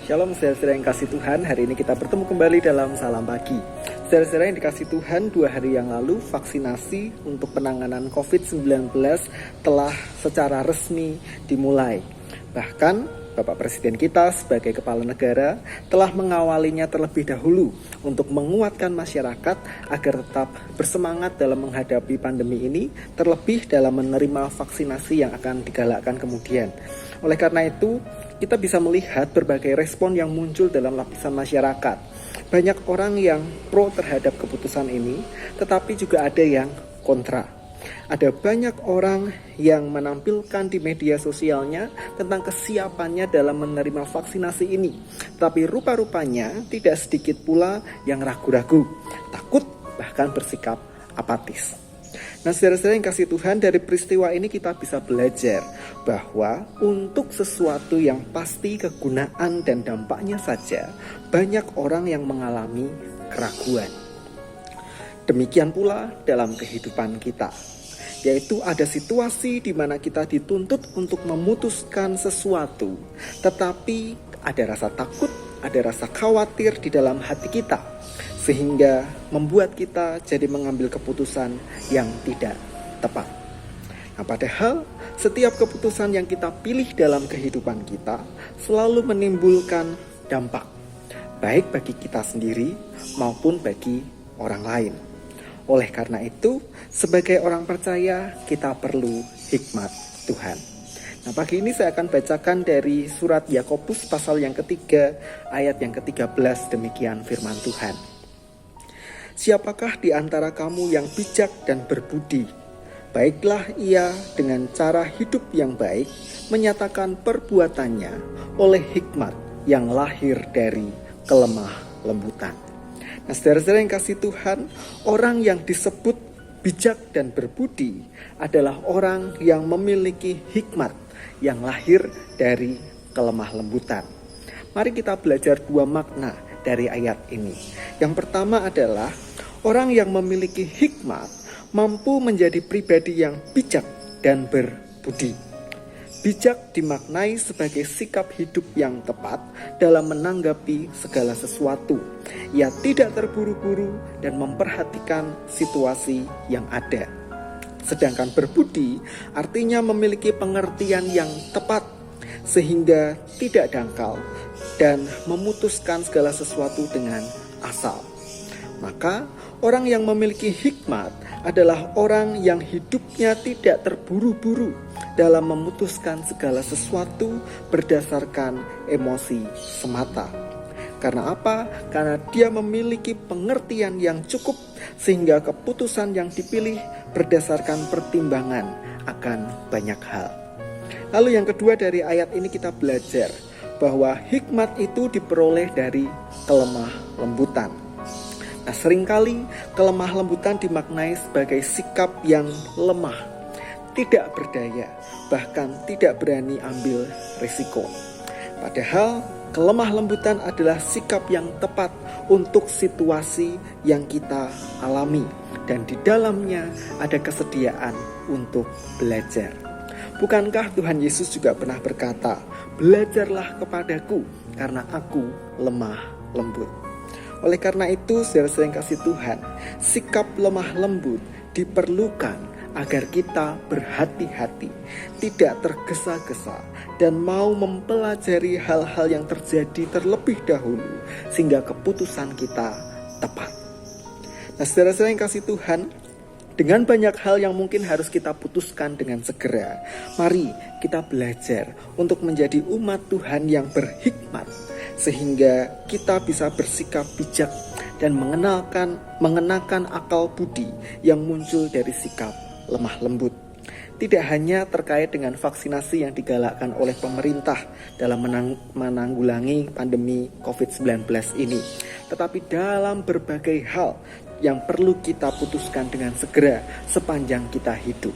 Shalom saudara-saudara yang kasih Tuhan, hari ini kita bertemu kembali dalam Salam Pagi. Saudara-saudara yang dikasih Tuhan, 2 hari yang lalu vaksinasi untuk penanganan COVID-19 telah secara resmi dimulai. Bahkan Bapak Presiden kita sebagai kepala negara telah mengawalinya terlebih dahulu untuk menguatkan masyarakat agar tetap bersemangat dalam menghadapi pandemi ini, terlebih dalam menerima vaksinasi yang akan digalakkan kemudian. Oleh karena itu, kita bisa melihat berbagai respon yang muncul dalam lapisan masyarakat. Banyak orang yang pro terhadap keputusan ini, tetapi juga ada yang kontra. Ada banyak orang yang menampilkan di media sosialnya tentang kesiapannya dalam menerima vaksinasi ini. Tapi rupa-rupanya tidak sedikit pula yang ragu-ragu, takut, bahkan bersikap apatis. Nah, saudara-saudara yang kasih Tuhan, dari peristiwa ini kita bisa belajar bahwa untuk sesuatu yang pasti kegunaan dan dampaknya saja, banyak orang yang mengalami keraguan. Demikian pula dalam kehidupan kita, yaitu ada situasi di mana kita dituntut untuk memutuskan sesuatu, tetapi ada rasa takut, ada rasa khawatir di dalam hati kita, sehingga membuat kita jadi mengambil keputusan yang tidak tepat. Nah, padahal setiap keputusan yang kita pilih dalam kehidupan kita selalu menimbulkan dampak, baik bagi kita sendiri maupun bagi orang lain. Oleh karena itu, sebagai orang percaya, kita perlu hikmat Tuhan. Nah, pagi ini saya akan bacakan dari surat Yakobus pasal yang ketiga, ayat yang ke-13, demikian firman Tuhan. Siapakah di antara kamu yang bijak dan berbudi? Baiklah ia dengan cara hidup yang baik, menyatakan perbuatannya oleh hikmat yang lahir dari kelemah lembutan. Nah, saudara-saudara yang kasih Tuhan, orang yang disebut bijak dan berbudi adalah orang yang memiliki hikmat yang lahir dari kelemah lembutan. Mari kita belajar 2 makna dari ayat ini. Yang pertama adalah orang yang memiliki hikmat mampu menjadi pribadi yang bijak dan berbudi. Bijak dimaknai sebagai sikap hidup yang tepat dalam menanggapi segala sesuatu. Ia tidak terburu-buru dan memperhatikan situasi yang ada. Sedangkan berbudi artinya memiliki pengertian yang tepat sehingga tidak dangkal dan memutuskan segala sesuatu dengan asal. Maka orang yang memiliki hikmat adalah orang yang hidupnya tidak terburu-buru dalam memutuskan segala sesuatu berdasarkan emosi semata. Karena apa? Karena dia memiliki pengertian yang cukup sehingga keputusan yang dipilih berdasarkan pertimbangan akan banyak hal. Lalu yang kedua dari ayat ini kita belajar bahwa hikmat itu diperoleh dari kelemah lembutan. Nah, seringkali kelemah lembutan dimaknai sebagai sikap yang lemah, tidak berdaya, bahkan tidak berani ambil risiko. Padahal kelemah lembutan adalah sikap yang tepat untuk situasi yang kita alami, dan di dalamnya ada kesediaan untuk belajar. Bukankah Tuhan Yesus juga pernah berkata, "Belajarlah kepadaku karena aku lemah lembut." Oleh karena itu, saudara-saudara yang kasih Tuhan, sikap lemah lembut diperlukan agar kita berhati-hati, tidak tergesa-gesa, dan mau mempelajari hal-hal yang terjadi terlebih dahulu, sehingga keputusan kita tepat. Nah, saudara-saudara yang kasih Tuhan, dengan banyak hal yang mungkin harus kita putuskan dengan segera, mari kita belajar untuk menjadi umat Tuhan yang berhikmat, sehingga kita bisa bersikap bijak dan mengenakan akal budi yang muncul dari sikap lemah lembut. Tidak hanya terkait dengan vaksinasi yang digalakkan oleh pemerintah dalam menanggulangi pandemi COVID-19 ini, tetapi dalam berbagai hal yang perlu kita putuskan dengan segera sepanjang kita hidup.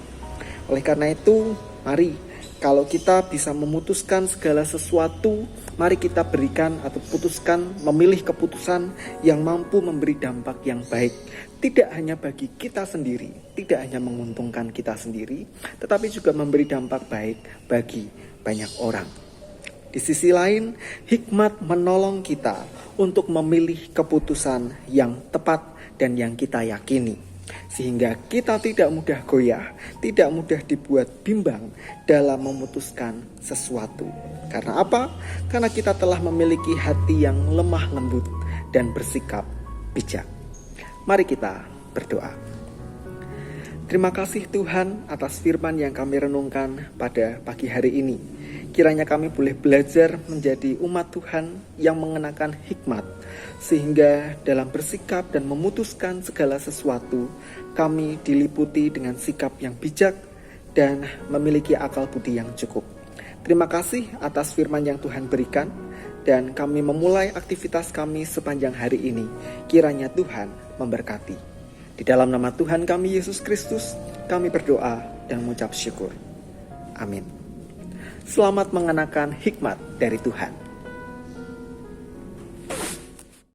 Oleh karena itu, mari kalau kita bisa memutuskan segala sesuatu, mari kita berikan atau putuskan, memilih keputusan yang mampu memberi dampak yang baik. Tidak hanya bagi kita sendiri, tidak hanya menguntungkan kita sendiri, tetapi juga memberi dampak baik bagi banyak orang. Di sisi lain, hikmat menolong kita untuk memilih keputusan yang tepat dan yang kita yakini, sehingga kita tidak mudah goyah, tidak mudah dibuat bimbang dalam memutuskan sesuatu. Karena apa? Karena kita telah memiliki hati yang lemah lembut dan bersikap bijak. Mari kita berdoa. Terima kasih Tuhan atas firman yang kami renungkan pada pagi hari ini. Kiranya kami boleh belajar menjadi umat Tuhan yang mengenakan hikmat, sehingga dalam bersikap dan memutuskan segala sesuatu, kami diliputi dengan sikap yang bijak dan memiliki akal budi yang cukup. Terima kasih atas firman yang Tuhan berikan, dan kami memulai aktivitas kami sepanjang hari ini. Kiranya Tuhan memberkati. Di dalam nama Tuhan kami Yesus Kristus, kami berdoa dan mengucap syukur. Amin. Selamat mengenakan hikmat dari Tuhan.